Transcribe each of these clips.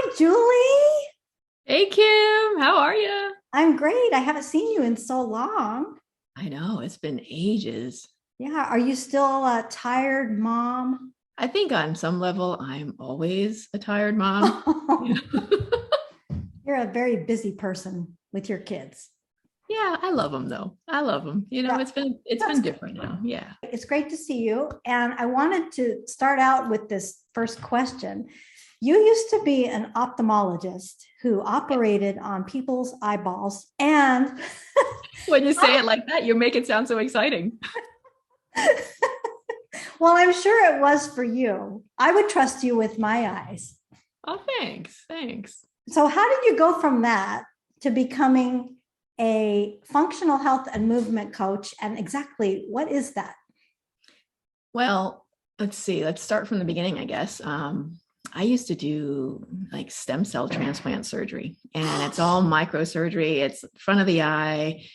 Hi, Julie. Hey Kim, how are you? I'm great. I haven't seen you in so long. I know it's been ages. Yeah. Are you still a tired mom? I think on some level, I'm always a tired mom. Yeah, You're a very busy person with your kids. yeah, I love them though. I love them. Yeah, It's been that's different now. Yeah. it's great to see you. And I wanted to start out with this first question. You used to be an ophthalmologist who operated on people's eyeballs. And When you say it like that, you make it sound so exciting. well, I'm sure it was for you. I would trust you with my eyes. Oh, thanks. Thanks. So, how did you go from that to becoming a functional health and movement coach? And exactly what is that? Well, let's see. Let's start from the beginning, I guess. I used to do like stem cell transplant surgery, and it's all microsurgery. It's front of the eye.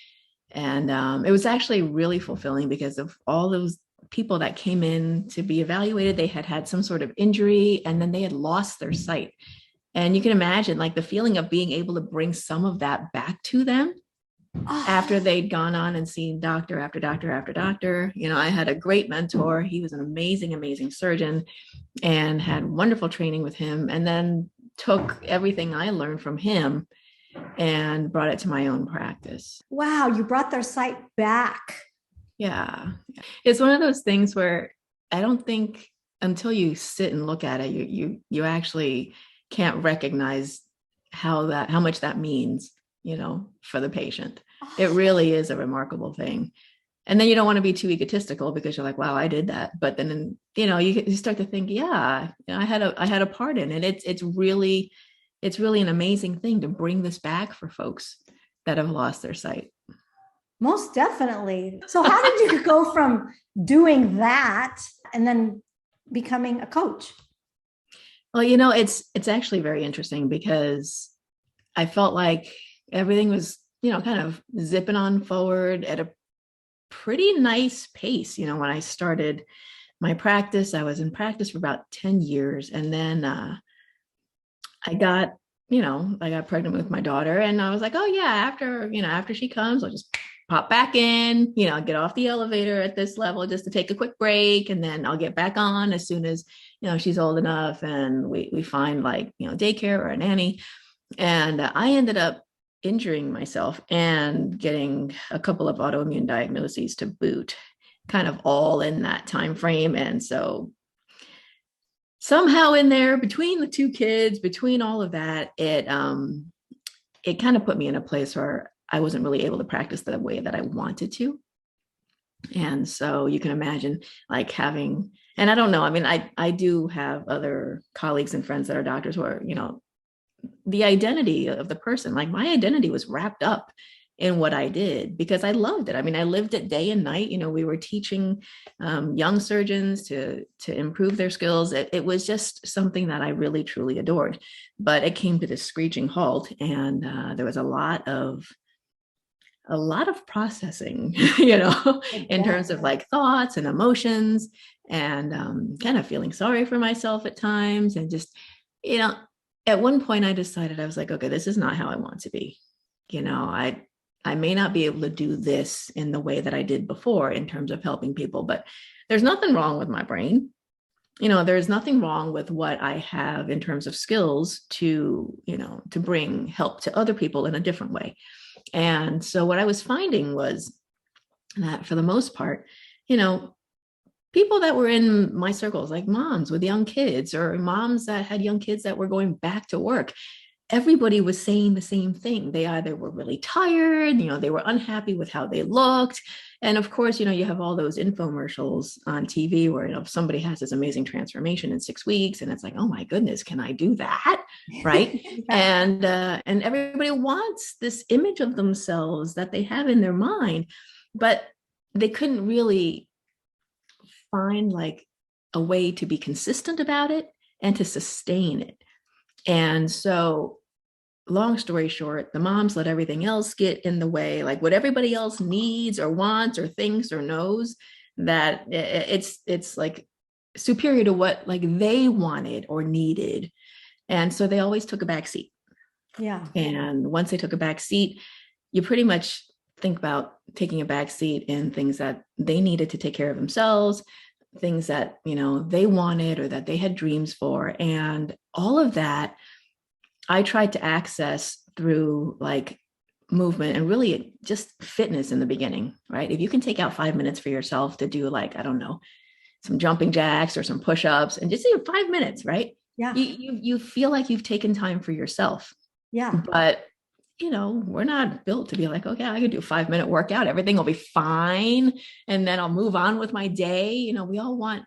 And it was actually really fulfilling because of all those people that came in to be evaluated. They had had some sort of injury and then they had lost their sight. And you can imagine like the feeling of being able to bring some of that back to them Oh, after they'd gone on and seen doctor after doctor after doctor. I had a great mentor. He was an amazing, amazing surgeon and had wonderful training with him. And then took everything I learned from him and brought it to my own practice. wow, you brought their sight back. Yeah. It's one of those things where I don't think until you sit and look at it, you actually can't recognize how much that means, for the patient. It Oh, really is a remarkable thing. And then you don't want to be too egotistical because you're like, wow, I did that. But then, you start to think, yeah, I had a part in it. It's really an amazing thing to bring this back for folks that have lost their sight. most definitely. So, how did you go from doing that and then becoming a coach? Well, it's actually very interesting because I felt like everything was, kind of zipping on forward at a pretty nice pace. When I started my practice, I was in practice for about 10 years. And then I got, I got pregnant with my daughter and I was like, oh yeah, after she comes, I'll just pop back in, get off the elevator at this level just to take a quick break. And then I'll get back on as soon as, she's old enough and we find like, daycare or a nanny. And I ended up injuring myself and getting a couple of autoimmune diagnoses to boot, kind of all in that time frame. And so somehow in there, between the two kids, between all of that, it kind of put me in a place where I wasn't really able to practice the way that I wanted to. And so you can imagine like having, and I don't know, I mean, I do have other colleagues and friends that are doctors who are, the identity of the person, like my identity was wrapped up in what I did because I loved it. I mean, I lived it day and night. We were teaching young surgeons to improve their skills. It was just something that I really truly adored. But it came to this screeching halt, and there was a lot of processing, I in terms of bet. like thoughts and emotions, and kind of feeling sorry for myself at times, and just you know at one point I decided I was like, okay, this is not how I want to be. I may not be able to do this in the way that I did before in terms of helping people, but there's nothing wrong with my brain. There's nothing wrong with what I have in terms of skills to bring help to other people in a different way. And so what I was finding was that for the most part, you know, people that were in my circles, like moms with young kids or moms that had young kids that were going back to work, everybody was saying the same thing. They either were really tired, they were unhappy with how they looked. And of course, you have all those infomercials on TV where, somebody has this amazing transformation in 6 weeks. And it's like, oh my goodness, can I do that? Right. Yeah. And everybody wants this image of themselves that they have in their mind, but they couldn't really find like a way to be consistent about it and to sustain it. And so, long story short, the moms let everything else get in the way, like what everybody else needs or wants or thinks or knows, that it's like superior to what like they wanted or needed. And so they always took a back seat. Yeah. And once they took a back seat, you pretty much think about taking a back seat in things that they needed to take care of themselves, things that, they wanted or that they had dreams for. And all of that I tried to access through like movement and really just fitness in the beginning, right? If you can take out 5 minutes for yourself to do like, I don't know, some jumping jacks or some push-ups and just do 5 minutes, right? Yeah. You feel like you've taken time for yourself. Yeah. But we're not built to be like, okay, I could do a 5-minute workout. Everything will be fine. And then I'll move on with my day. We all want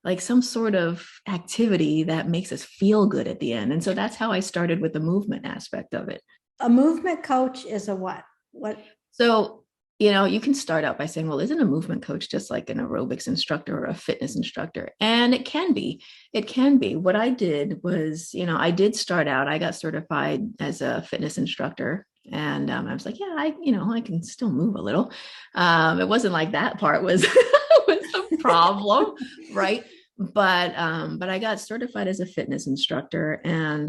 like some sort of activity that makes us feel good at the end. And so that's how I started with the movement aspect of it. A movement coach is a what? What? So, you can start out by saying, well, isn't a movement coach just like an aerobics instructor or a fitness instructor? And it can be. What I did was, I did start out, I got certified as a fitness instructor. And I was like, yeah, I can still move a little. It wasn't like that part was, was a problem, right? But I got certified as a fitness instructor. And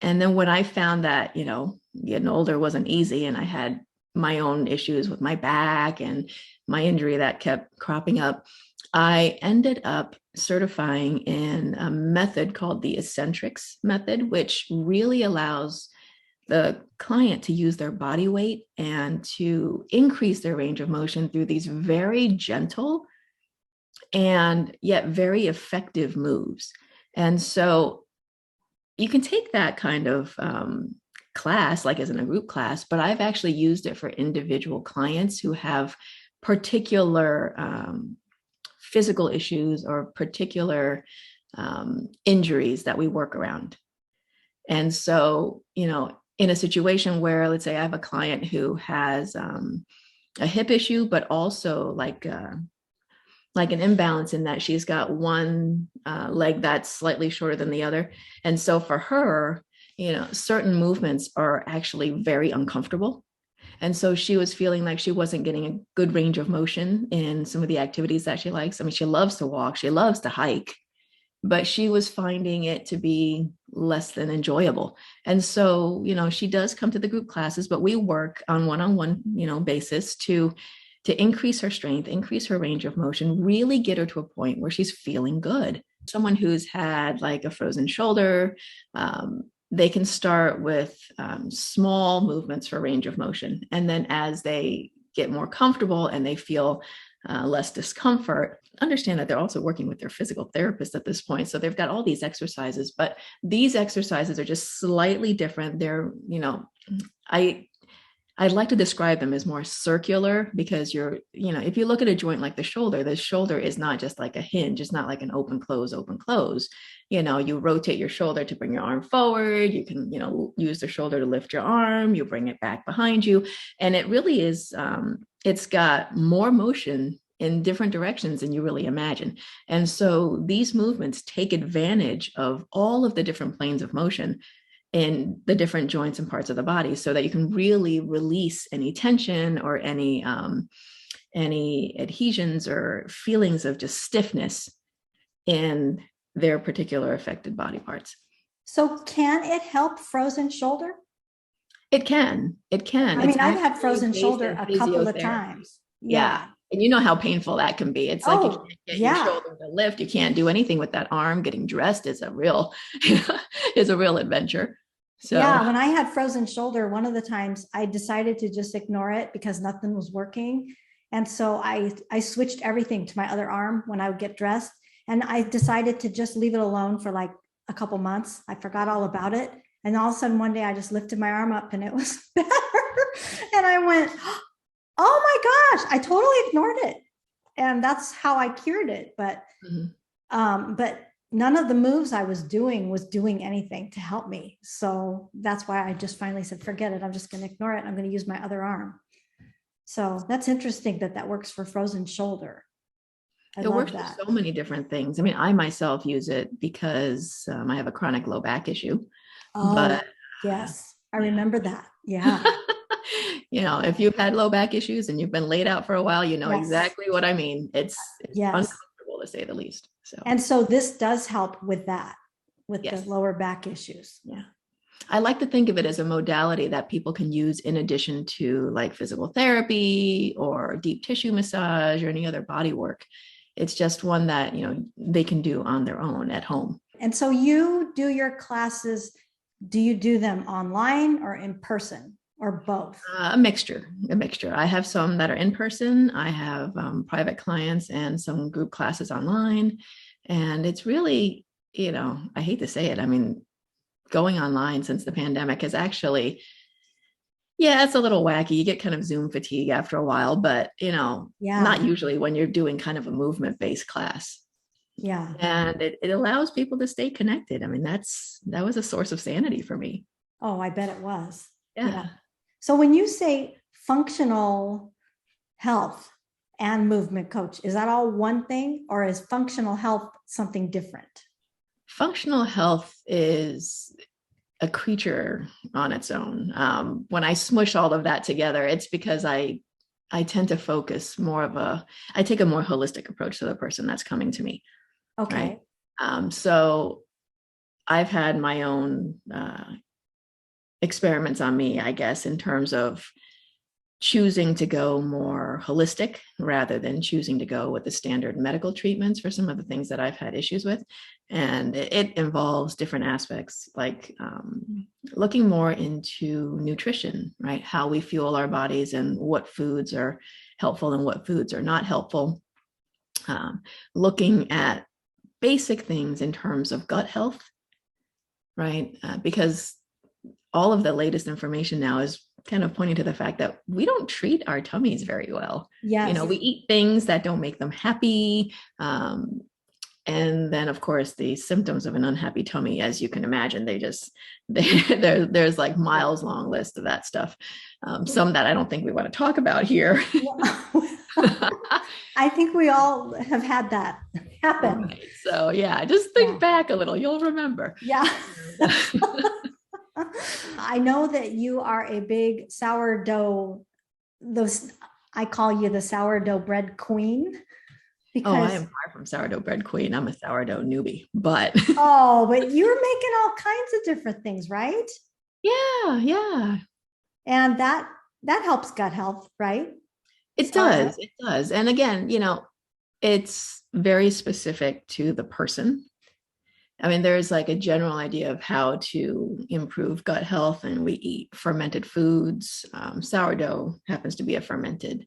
then when I found that, getting older wasn't easy and I had my own issues with my back and my injury that kept cropping up, I ended up certifying in a method called the eccentrics method, which really allows the client to use their body weight and to increase their range of motion through these very gentle and yet very effective moves. And so you can take that kind of class, like as in a group class, but I've actually used it for individual clients who have particular physical issues or particular injuries that we work around. And so, in a situation where, let's say I have a client who has a hip issue, but also like an imbalance in that she's got one leg that's slightly shorter than the other. And so for her, certain movements are actually very uncomfortable. And so she was feeling like she wasn't getting a good range of motion in some of the activities that she likes. I mean, she loves to walk, she loves to hike, but she was finding it to be less than enjoyable. And so, she does come to the group classes, but we work on one-on-one, basis to increase her strength, increase her range of motion, really get her to a point where she's feeling good. Someone who's had like a frozen shoulder, they can start with small movements for range of motion. And then as they get more comfortable and they feel less discomfort, understand that they're also working with their physical therapist at this point. So they've got all these exercises, but these exercises are just slightly different. They're, I'd like to describe them as more circular because if you look at a joint like the shoulder is not just like a hinge. It's not like an open, close. You rotate your shoulder to bring your arm forward. You can, use the shoulder to lift your arm. You bring it back behind you. And it really is, it's got more motion in different directions than you really imagine. And so these movements take advantage of all of the different planes of motion in the different joints and parts of the body so that you can really release any tension or any adhesions or feelings of just stiffness in their particular affected body parts. So can it help frozen shoulder? It can. I mean, I've had frozen shoulder a couple of times. Yeah. And you know how painful that can be. It's like you can't get your shoulder to lift. You can't do anything with that arm. Getting dressed is a real adventure. So yeah, when I had frozen shoulder, one of the times I decided to just ignore it because nothing was working. And so I switched everything to my other arm when I would get dressed. And I decided to just leave it alone for like a couple months. I forgot all about it. And all of a sudden one day I just lifted my arm up and it was better. And I went, oh my gosh, I totally ignored it. And that's how I cured it. But none of the moves I was doing anything to help me. So that's why I just finally said, forget it. I'm just going to ignore it. I'm going to use my other arm. So that's interesting that works for frozen shoulder. It works for so many different things. I mean, I myself use it because I have a chronic low back issue. Oh, but yes, I remember that. Yeah. If you've had low back issues and you've been laid out for a while, you know exactly what I mean. It's uncomfortable to say the least. And so this does help with that, with the Yes. lower back issues. Yeah. I like to think of it as a modality that people can use in addition to like physical therapy or deep tissue massage or any other body work. It's just one that, they can do on their own at home. And so you do your classes, do you do them online or in person or both? A mixture. I have some that are in person. I have private clients and some group classes online. And it's really, I hate to say it. I mean, going online since the pandemic is actually, it's a little wacky. You get kind of Zoom fatigue after a while, but not usually when you're doing kind of a movement-based class. Yeah. And it allows people to stay connected. I mean, that was a source of sanity for me. Oh, I bet it was. Yeah. So when you say functional health and movement coach, is that all one thing, or is functional health something different? Functional health is a creature on its own. When I smush all of that together, it's because I tend to focus I take a more holistic approach to the person that's coming to me. Okay. Right? So I've had my own experiments on me, I guess, in terms of choosing to go more holistic rather than choosing to go with the standard medical treatments for some of the things that I've had issues with. And it involves different aspects, like looking more into nutrition, right? How we fuel our bodies and what foods are helpful and what foods are not helpful. Looking at basic things in terms of gut health, right? Because all of the latest information now is kind of pointing to the fact that we don't treat our tummies very well. Yes. We eat things that don't make them happy. And then, of course, the symptoms of an unhappy tummy, as you can imagine, there's like miles long list of that stuff. Some that I don't think we want to talk about here. I think we all have had that happen. Right. So just think back a little, you'll remember. Yeah. I know that you are a big sourdough, I call you the sourdough bread queen. Because I am far from sourdough bread queen. I'm a sourdough newbie, but but you're making all kinds of different things, right? Yeah. And that helps gut health, right? It does. And again, it's very specific to the person. I mean, there's like a general idea of how to improve gut health, and we eat fermented foods. Sourdough happens to be a fermented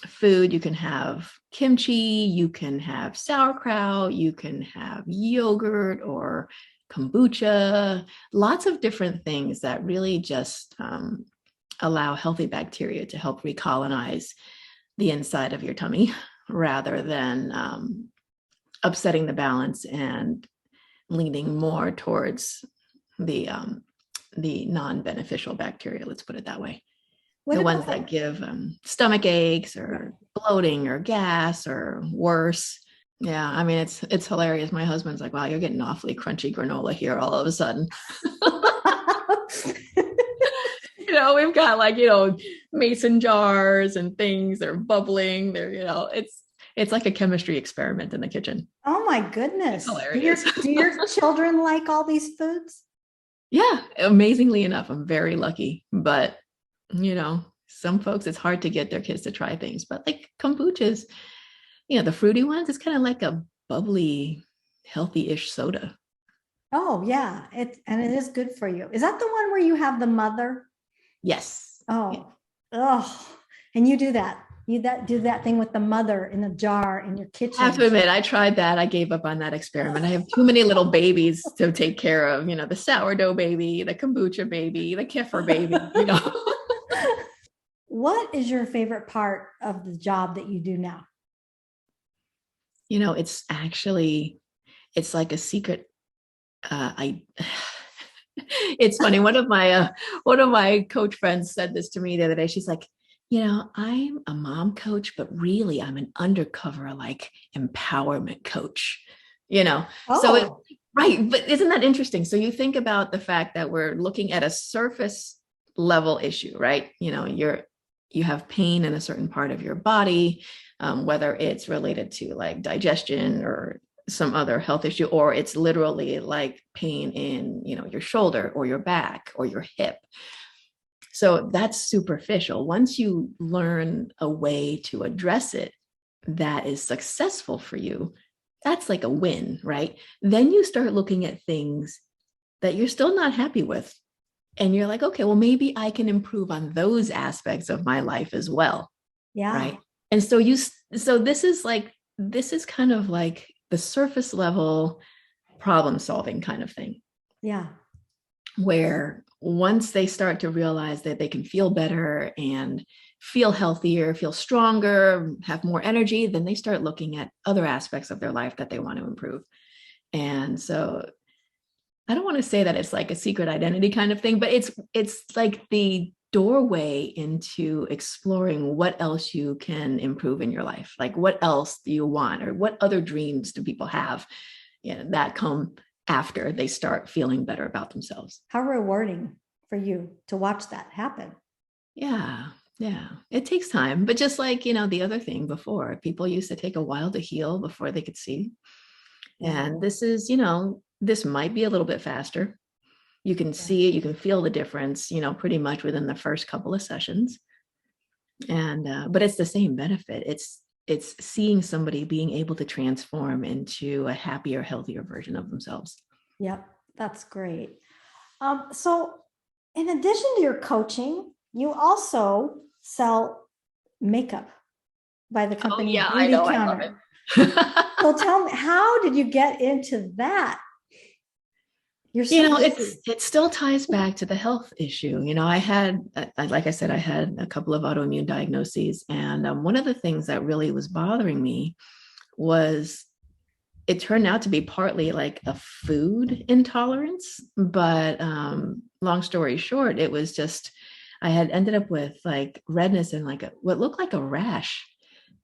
food. You can have kimchi, you can have sauerkraut, you can have yogurt or kombucha, lots of different things that really just allow healthy bacteria to help recolonize the inside of your tummy rather than upsetting the balance and leaning more towards the non-beneficial bacteria, let's put it that way. The ones that give stomach aches or bloating or gas or worse. Yeah, I mean, it's hilarious. My husband's like, wow, you're getting awfully crunchy granola here all of a sudden. We've got like, mason jars and things that are bubbling. They're, it's like a chemistry experiment in the kitchen. Oh my goodness. It's hilarious. Do your children like all these foods? Yeah, amazingly enough, I'm very lucky. But, some folks, it's hard to get their kids to try things. But like kombuchas, the fruity ones, it's kind of like a bubbly, healthy-ish soda. Oh, yeah. It is good for you. Is that the one where you have the mother? Yes. Oh, and you do that. You do that thing with the mother in a jar in your kitchen. I have to admit, I tried that. I gave up on that experiment. I have too many little babies to take care of. The sourdough baby, the kombucha baby, the kefir baby. What is your favorite part of the job that you do now? It's like a secret. It's funny. One of my coach friends said this to me the other day. She's like, I'm a mom coach, but really I'm an undercover, like empowerment coach, So right. But isn't that interesting? So you think about the fact that we're looking at a surface level issue, right? You have pain in a certain part of your body, whether it's related to like digestion or some other health issue, or it's literally like pain in, your shoulder or your back or your hip. So that's superficial. Once you learn a way to address it that is successful for you, that's like a win, right? Then you start looking at things that you're still not happy with. And you're like, okay, well, maybe I can improve on those aspects of my life as well. Yeah. Right. And so this is kind of like the surface level problem solving kind of thing. Yeah. Where once they start to realize that they can feel better and feel healthier, feel stronger, have more energy, then they start looking at other aspects of their life that they want to improve. And so I don't want to say that it's like a secret identity kind of thing, but it's like the doorway into exploring what else you can improve in your life. Like what else do you want, or what other dreams do people have, that come after they start feeling better about themselves. How rewarding for you to watch that happen. Yeah. Yeah. It takes time, but just like, the other thing before, people used to take a while to heal before they could see. And this is, this might be a little bit faster. You can see it, you can feel the difference, pretty much within the first couple of sessions. And, but it's the same benefit. It's seeing somebody being able to transform into a happier, healthier version of themselves. Yep. That's great. So in addition to your coaching, you also sell makeup by the company. Oh, yeah, Beauty I know. Counter. I love it. So tell me, how did you get into that? It still ties back to the health issue. I had, like I said, I had a couple of autoimmune diagnoses. And one of the things that really was bothering me was it turned out to be partly like a food intolerance. But long story short, it was just, I had ended up with like redness and like what looked like a rash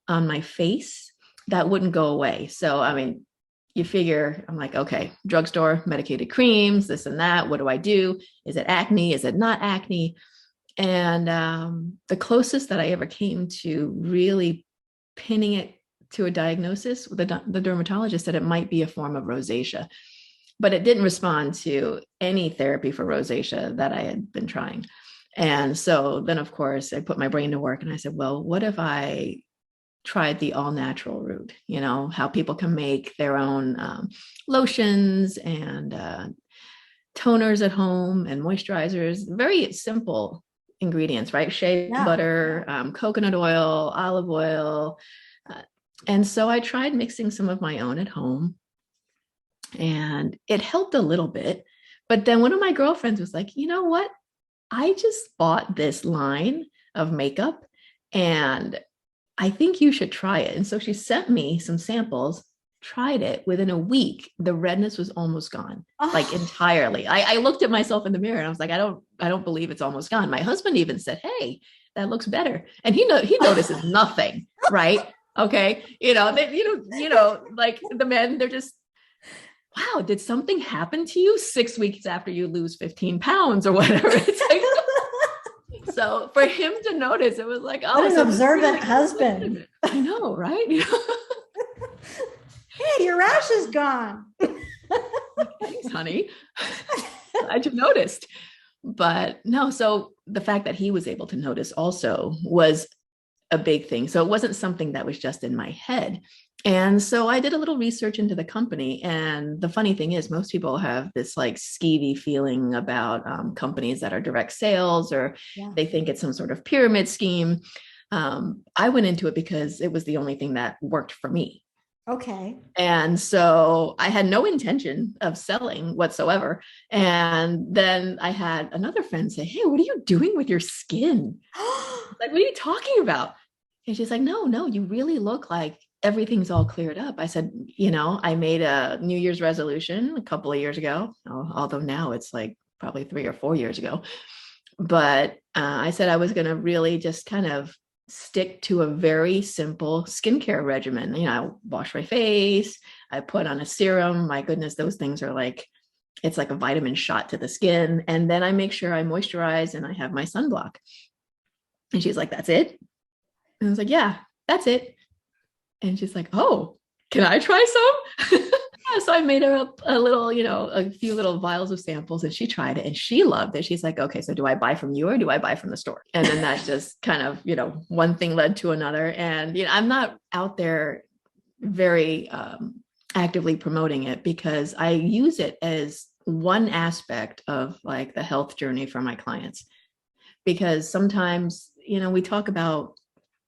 on my face that wouldn't go away. So, I mean, you figure, I'm like, okay, drugstore, medicated creams, this and that. What do I do? Is it acne? Is it not acne? And the closest that I ever came to really pinning it to a diagnosis, the dermatologist said it might be a form of rosacea, but it didn't respond to any therapy for rosacea that I had been trying. And so then, of course, I put my brain to work and I said, well, what if I tried the all natural route, how people can make their own lotions and toners at home and moisturizers, very simple ingredients, right? Shea butter, coconut oil, olive oil. And so I tried mixing some of my own at home and it helped a little bit. But then one of my girlfriends was like, you know what? I just bought this line of makeup and I think you should try it. And so she sent me some samples, tried it. Within a week, the redness was almost gone, like entirely. I looked at myself in the mirror and I was like, I don't believe it's almost gone. My husband even said, hey, that looks better. And he notices nothing, right? Okay. Like the men, they're just, wow, did something happen to you 6 weeks after you lose 15 pounds or whatever? It's like, so for him to notice, it was like, oh, what an observant husband. I know, right? Hey, your rash is gone. Thanks, honey. I just noticed. But no, so the fact that he was able to notice also was a big thing. So it wasn't something that was just in my head. And so I did a little research into the company. And the funny thing is, most people have this like skeevy feeling about companies that are direct sales, or they think it's some sort of pyramid scheme. I went into it because it was the only thing that worked for me. Okay. And so I had no intention of selling whatsoever. And then I had another friend say, hey, what are you doing with your skin? Like, what are you talking about? And she's like, no, you really look like everything's all cleared up. I said, I made a New Year's resolution a couple of years ago, although now it's like probably 3 or 4 years ago. But I said I was going to really just kind of stick to a very simple skincare regimen. I wash my face, I put on a serum. My goodness, those things are like, it's like a vitamin shot to the skin. And then I make sure I moisturize and I have my sunblock. And she's like, that's it? And I was like, yeah, that's it. And she's like, oh, can I try some? So I made her a little, a few little vials of samples, and she tried it and she loved it. She's like, okay, so do I buy from you or do I buy from the store? And then that just kind of, one thing led to another. And, I'm not out there very actively promoting it because I use it as one aspect of like the health journey for my clients. Because sometimes, we talk about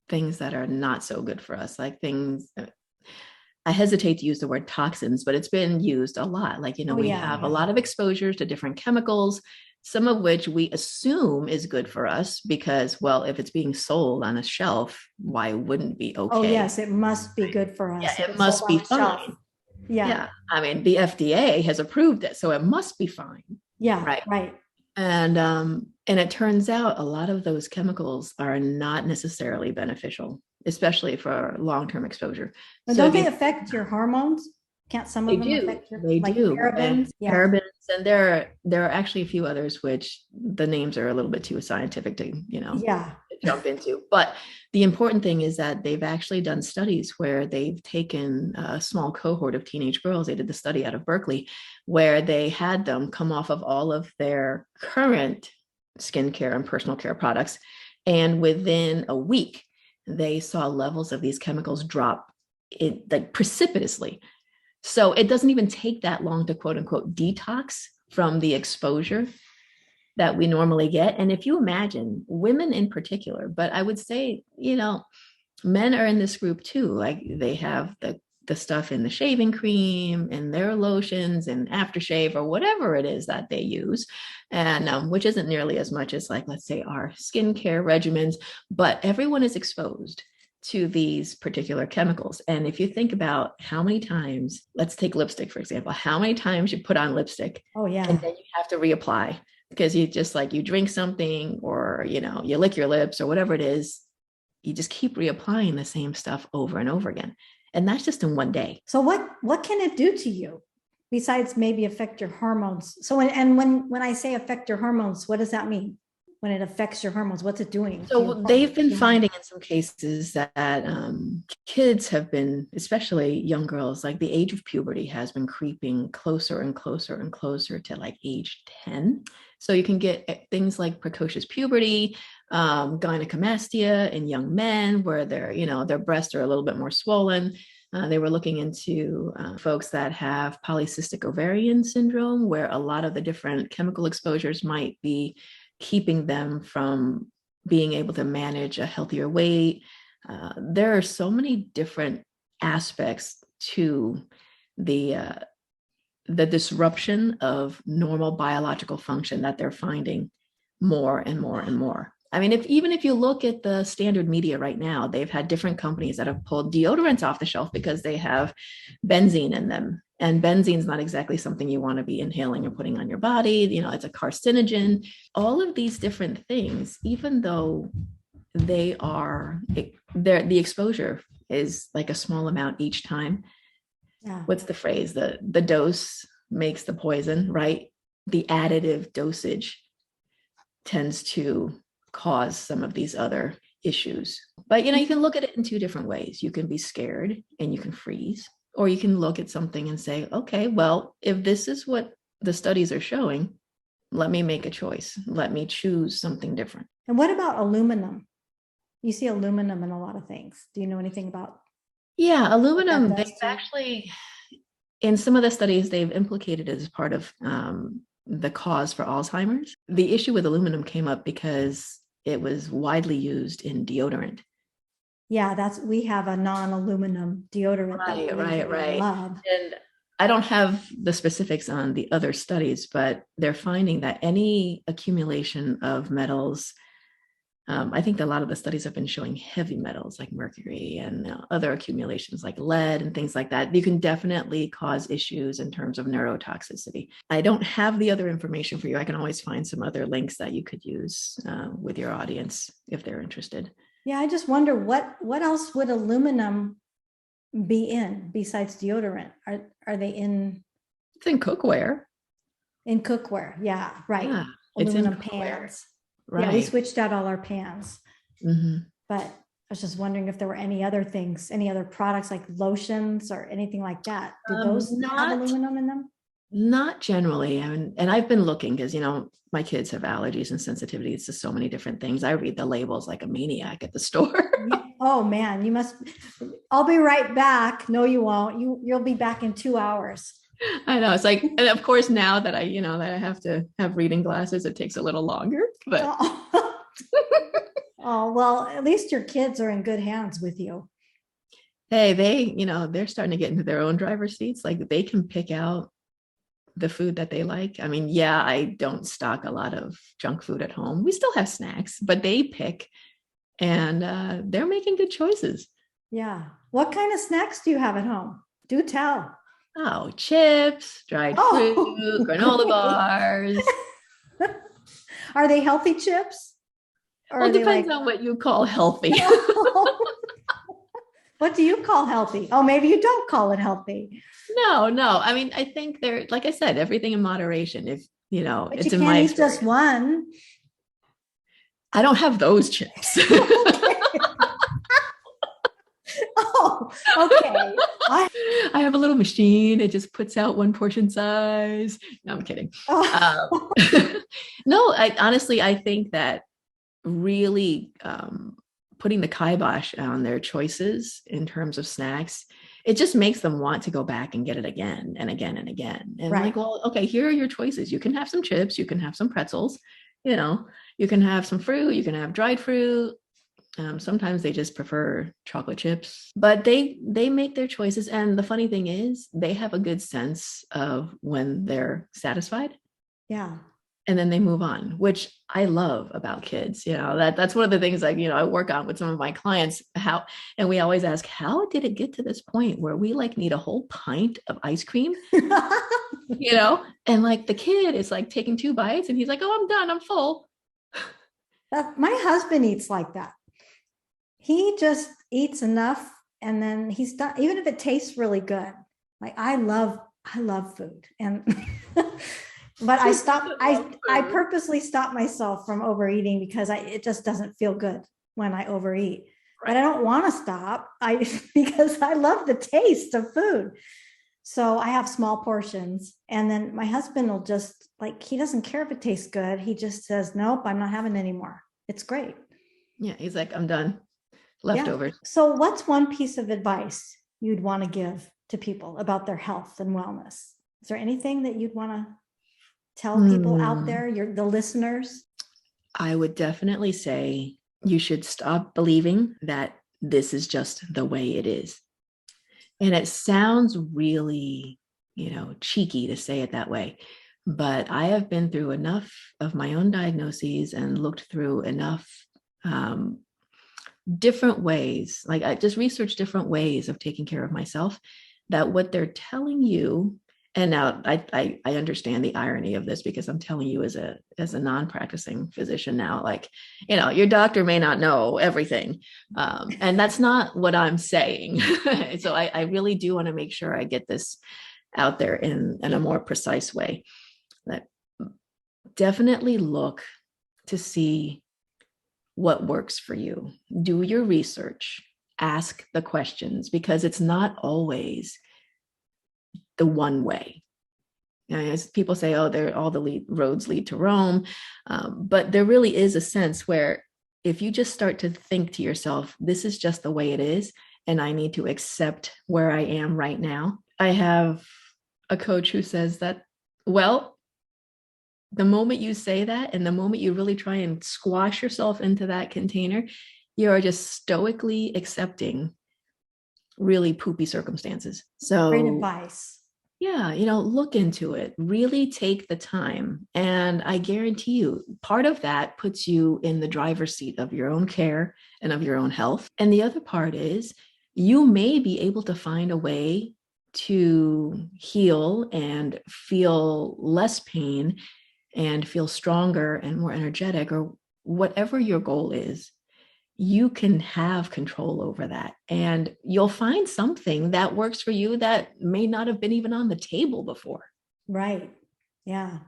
things that are not so good for us, like things, I hesitate to use the word toxins, but it's been used a lot. Like, we have a lot of exposures to different chemicals, some of which we assume is good for us because, well, if it's being sold on a shelf, why wouldn't it be okay? Oh, yes, it must be good for us. Yeah, it must be fine. Yeah. I mean, the FDA has approved it, so it must be fine. Yeah. Right. And it turns out a lot of those chemicals are not necessarily beneficial, especially for long-term exposure. But don't they affect your hormones? Can't some of them affect your parabens? Parabens, and there are actually a few others which the names are a little bit too scientific to jump into. But the important thing is that they've actually done studies where they've taken a small cohort of teenage girls. They did the study out of Berkeley where they had them come off of all of their current skincare and personal care products. And within a week, they saw levels of these chemicals drop like precipitously. So it doesn't even take that long to quote unquote detox from the exposure that we normally get. And if you imagine women in particular, but I would say, men are in this group too. Like they have the stuff in the shaving cream and their lotions and aftershave or whatever it is that they use. And which isn't nearly as much as like, let's say our skincare regimens, but everyone is exposed to these particular chemicals. And if you think about how many times, let's take lipstick, for example, how many times you put on lipstick, and then you have to reapply because you just like, you drink something or, you lick your lips or whatever it is, you just keep reapplying the same stuff over and over again. And that's just in one day. So what can it do to you besides maybe affect your hormones? So when I say affect your hormones, what does that mean? When it affects your hormones, what's it doing? So they've been finding in some cases that kids have been, especially young girls, like the age of puberty has been creeping closer and closer and closer to like age 10. So you can get things like precocious puberty, gynecomastia in young men where their breasts are a little bit more swollen. They were looking into folks that have polycystic ovarian syndrome, where a lot of the different chemical exposures might be keeping them from being able to manage a healthier weight. There are so many different aspects to the disruption of normal biological function that they're finding more and more and more. I mean, even if you look at the standard media right now, they've had different companies that have pulled deodorants off the shelf because they have benzene in them. And benzene is not exactly something you want to be inhaling or putting on your body. It's a carcinogen. All of these different things, even though the exposure is like a small amount each time. Yeah. What's the phrase? The dose makes the poison, right? The additive dosage tends to cause some of these other issues. But, you can look at it in two different ways. You can be scared and you can freeze, or you can look at something and say, okay, well, if this is what the studies are showing, let me make a choice. Let me choose something different. And what about aluminum? You see aluminum in a lot of things. Do you know anything about? Yeah, aluminum, they've actually, in some of the studies, they've implicated it as part of the cause for Alzheimer's. The issue with aluminum came up because it was widely used in deodorant. Yeah, we have a non-aluminum deodorant. Right. Love. And I don't have the specifics on the other studies, but they're finding that any accumulation of metals, I think that a lot of the studies have been showing heavy metals like mercury and other accumulations like lead and things like that. You can definitely cause issues in terms of neurotoxicity. I don't have the other information for you. I can always find some other links that you could use with your audience if they're interested. Yeah, I just wonder what else would aluminum be in besides deodorant? Are they in? It's in cookware. In cookware, yeah, right. Yeah, aluminum pans. Right. Yeah, we switched out all our pans. Mm-hmm. But was just wondering if there were any other things, any other products like lotions or anything like that. Do those have Not aluminum in them? Not generally. And I've been looking because, my kids have allergies and sensitivities to so many different things. I read the labels like a maniac at the store. Oh man, you must. I'll be right back. No, you won't. You'll be back in 2 hours. I know. It's like, and of course, now that that I have to have reading glasses, it takes a little longer, but Oh. Oh, well, at least your kids are in good hands with you. hey, they're starting to get into their own driver's seats. Like they can pick out the food that they like. I mean, yeah, I don't stock a lot of junk food at home. We still have snacks, but they pick, and they're making good choices. Yeah. What kind of snacks do you have at home? Do tell. Oh, chips, dried fruit, granola Oh, bars. are they healthy chips? Or Well, are it they depends like, on what you call healthy. what do you call healthy? Oh, maybe you don't call it healthy, No. I mean, I think they're, like I said, everything in moderation. If, but it's you in my can't eat just experience. one. I don't have those chips. Oh, okay. I have a little machine. It just puts out one portion size. No, I'm kidding. Oh. No, I think that really putting the kibosh on their choices in terms of snacks, it just makes them want to go back and get it again and again and again. And Right. like, well, okay, here are your choices. You can have some chips, you can have some pretzels, you can have some fruit, you can have dried fruit. Sometimes they just prefer chocolate chips, but they make their choices. And the funny thing is, they have a good sense of when they're satisfied, Yeah. and then they move on, which I love about kids. That's one of the things I work on with some of my clients. And we always ask, how did it get to this point where we like need a whole pint of ice cream? And like the kid is like taking 2 bites, and he's like, oh, I'm done, I'm full. My husband eats like that. He just eats enough and then he's done, even if it tastes really good. Like I love food. And but I purposely stop myself from overeating because it just doesn't feel good when I overeat. But I don't want to stop. Because I love the taste of food. So I have small portions. And then my husband will just like, he doesn't care if it tastes good. He just says, nope, I'm not having any more. It's great. Yeah, he's like, I'm done. Yeah. Leftovers. So what's one piece of advice you'd want to give to people about their health and wellness? Is there anything that you'd want to tell people out there, the listeners? I would definitely say you should stop believing that this is just the way it is. And it sounds really, cheeky to say it that way. But I have been through enough of my own diagnoses and looked through enough different ways. Like I just researched different ways of taking care of myself, that what they're telling you, and now I understand the irony of this because I'm telling you as a non-practicing physician now, like, your doctor may not know everything. And that's not what I'm saying. So I really do want to make sure I get this out there in a more precise way. That definitely look to see what works for you. Do your research, ask the questions, because it's not always the one way. As people say, oh, all the roads lead to Rome. But there really is a sense where if you just start to think to yourself, this is just the way it is, and I need to accept where I am right now. I have a coach who says that, well, the moment you say that and the moment you really try and squash yourself into that container, you are just stoically accepting really poopy circumstances. So great advice. Yeah, look into it, really take the time. And I guarantee you, part of that puts you in the driver's seat of your own care and of your own health. And the other part is you may be able to find a way to heal and feel less pain and feel stronger and more energetic, or whatever your goal is. You can have control over that, and you'll find something that works for you that may not have been even on the table before. Right. Yeah.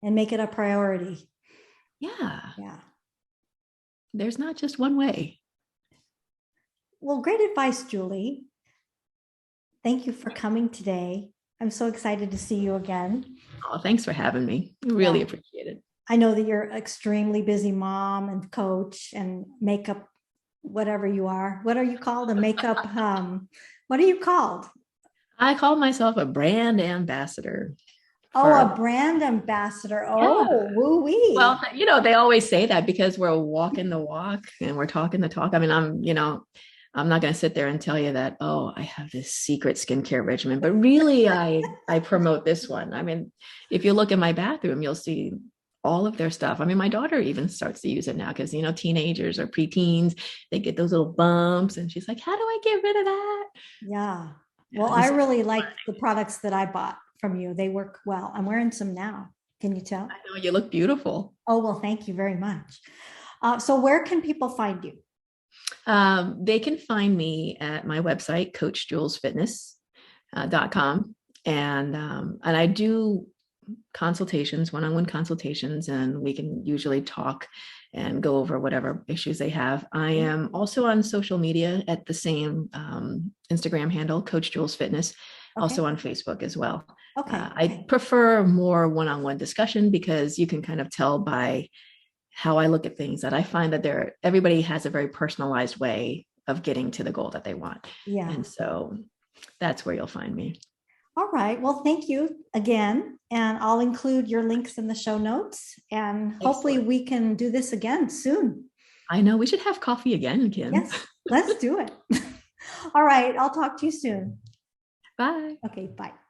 And make it a priority. Yeah. Yeah. There's not just one way. Well, great advice, Julie. Thank you for coming today. I'm so excited to see you again. Oh, thanks for having me. Really Yeah. appreciate it. I know that you're an extremely busy mom and coach and makeup, whatever you are. What are you called? A makeup, what are you called? I call myself a brand ambassador Oh, a for, brand ambassador. yeah. Oh, woo-wee. Well, they always say that because we're walking the walk and we're talking the talk. I mean, I'm not going to sit there and tell you that, oh, I have this secret skincare regimen, but really I promote this one. I mean, if you look in my bathroom, you'll see all of their stuff. I mean, my daughter even starts to use it now because, teenagers or preteens, they get those little bumps and she's like, how do I get rid of that? Yeah. Yeah. Well, And I so really like the products that I bought from you. They work well. I'm wearing some now. Can you tell? I know you look beautiful. Oh, well, thank you very much. So where can people find you? They can find me at my website, coachjulesfitness.com. And I do consultations, one-on-one consultations, and we can usually talk and go over whatever issues they have. I am also on social media at the same Instagram handle, Coach Jules Fitness, Okay. also on Facebook as well. Okay. I prefer more one-on-one discussion because you can kind of tell by how I look at things that I find that everybody has a very personalized way of getting to the goal that they want. Yeah. And so that's where you'll find me. All right. Well, thank you again. And I'll include your links in the show notes. And hopefully Excellent. we can do this again soon. I know we should have coffee again, Kim. Yes, let's do it. All right. I'll talk to you soon. Bye. Okay. Bye.